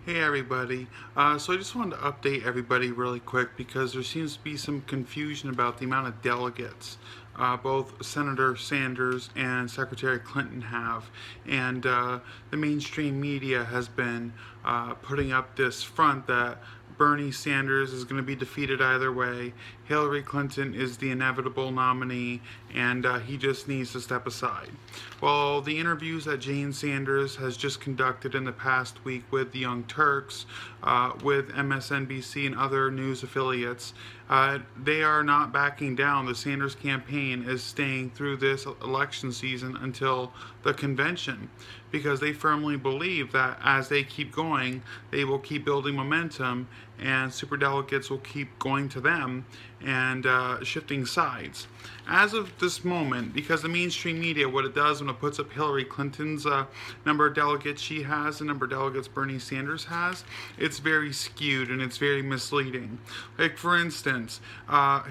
Hey everybody. So I just wanted to update everybody really quick because there seems to be some confusion about the amount of delegates both Senator Sanders and Secretary Clinton have. And the mainstream media has been putting up this front that Bernie Sanders is going to be defeated either way. Hillary Clinton is the inevitable nominee, and he just needs to step aside. Well, the interviews that Jane Sanders has just conducted in the past week with the Young Turks, with MSNBC and other news affiliates, they are not backing down. The Sanders campaign is staying through this election season until the convention because they firmly believe that as they keep going, they will keep building momentum and superdelegates will keep going to them and shifting sides. As of this moment, because the mainstream media, what it does when it puts up Hillary Clinton's number of delegates she has, the number of delegates Bernie Sanders has, it's very skewed and it's very misleading. Like, for instance,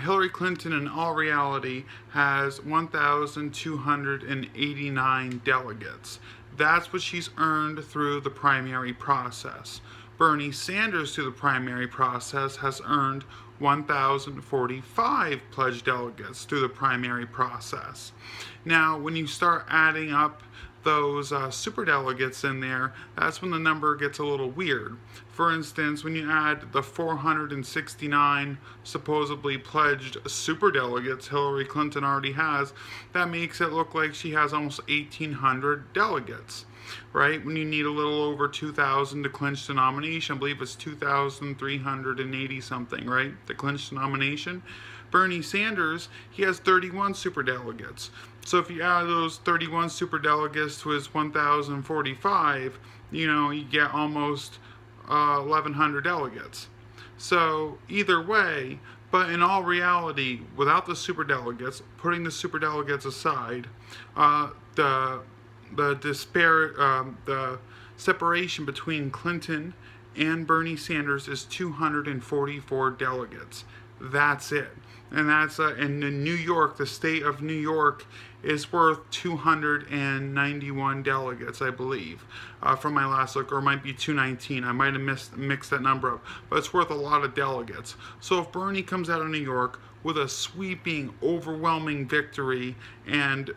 Hillary Clinton in all reality has 1,289 delegates. That's what she's earned through the primary process. Bernie Sanders, through the primary process, has earned 1,045 pledged delegates through the primary process. Now, when you start adding up those superdelegates in there, that's when the number gets a little weird. For instance, when you add the 469 supposedly pledged superdelegates Hillary Clinton already has, that makes it look like she has almost 1,800 delegates. Right? When you need a little over 2,000 to clinch the nomination, I believe it's 2,380 something, right? To clinch the nomination. Bernie Sanders, he has 31 superdelegates. So if you add those 31 superdelegates to his 1,045, you get almost 1,100 delegates. So either way, but in all reality, without the superdelegates, putting the superdelegates aside, the separation between Clinton and Bernie Sanders is 244 delegates. That's it. And that's in New York, the state of New York is worth 291 delegates, I believe, from my last look, or it might be 219. I might have mixed that number up, but it's worth a lot of delegates. So if Bernie comes out of New York with a sweeping, overwhelming victory and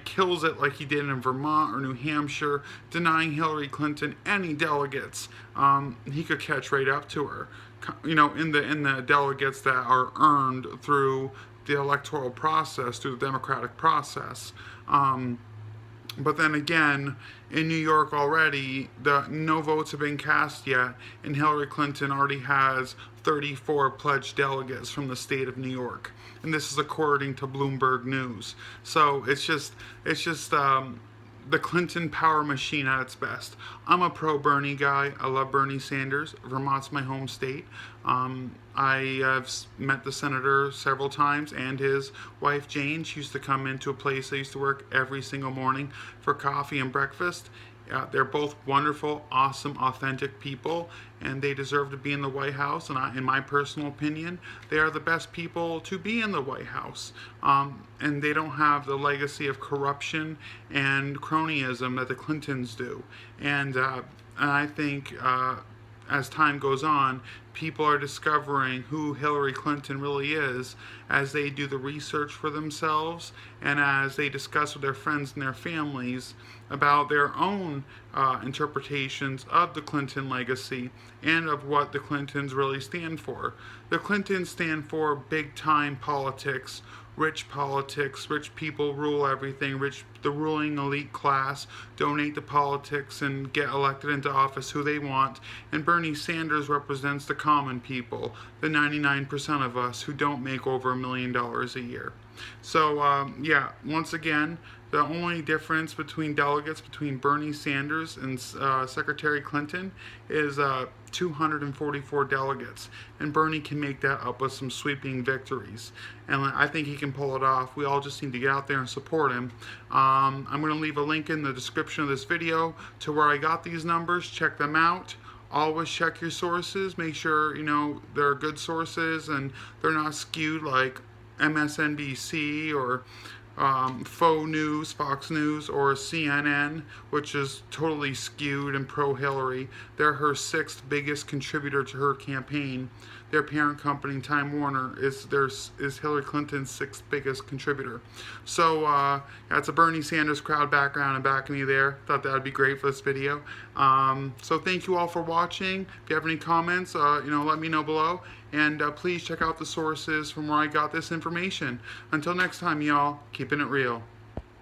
kills it like he did in Vermont or New Hampshire, denying Hillary Clinton any delegates, he could catch right up to her. In the delegates that are earned through the electoral process, through the democratic process. But then again, in New York already, no votes have been cast yet, and Hillary Clinton already has 34 pledged delegates from the state of New York, and this is according to Bloomberg News. So it's just the Clinton power machine at its best. I'm a pro-Bernie guy. I love Bernie Sanders. Vermont's my home state. I have met the senator several times and his wife Jane. She used to come into a place I used to work every single morning for coffee and breakfast. They're both wonderful, awesome, authentic people, and they deserve to be in the White House. And in my personal opinion, they are the best people to be in the White House. And they don't have the legacy of corruption and cronyism that the Clintons do. And I think as time goes on, people are discovering who Hillary Clinton really is as they do the research for themselves and as they discuss with their friends and their families about their own interpretations of the Clinton legacy and of what the Clintons really stand for. The Clintons stand for big time politics, rich people rule everything, the ruling elite class donate to politics and get elected into office who they want, and Bernie Sanders represents the common people, the 99% of us who don't make over $1 million a year. So once again, the only difference between delegates between Bernie Sanders and Secretary Clinton is 244 delegates, and Bernie can make that up with some sweeping victories, and I think he can pull it off. We all just need to get out there and support him. I'm going to leave a link in the description of this video to where I got these numbers. Check them out. Always check your sources. Make sure they're good sources and they're not skewed like MSNBC or faux news, Fox News, or CNN, which is totally skewed and pro-Hillary. They're her sixth biggest contributor to her campaign. Their parent company, Time Warner, is Hillary Clinton's sixth biggest contributor. So that's a Bernie Sanders crowd background and backing me there. Thought that would be great for this video. So thank you all for watching. If you have any comments, let me know below. And please check out the sources from where I got this information. Until next time, y'all, keeping it real.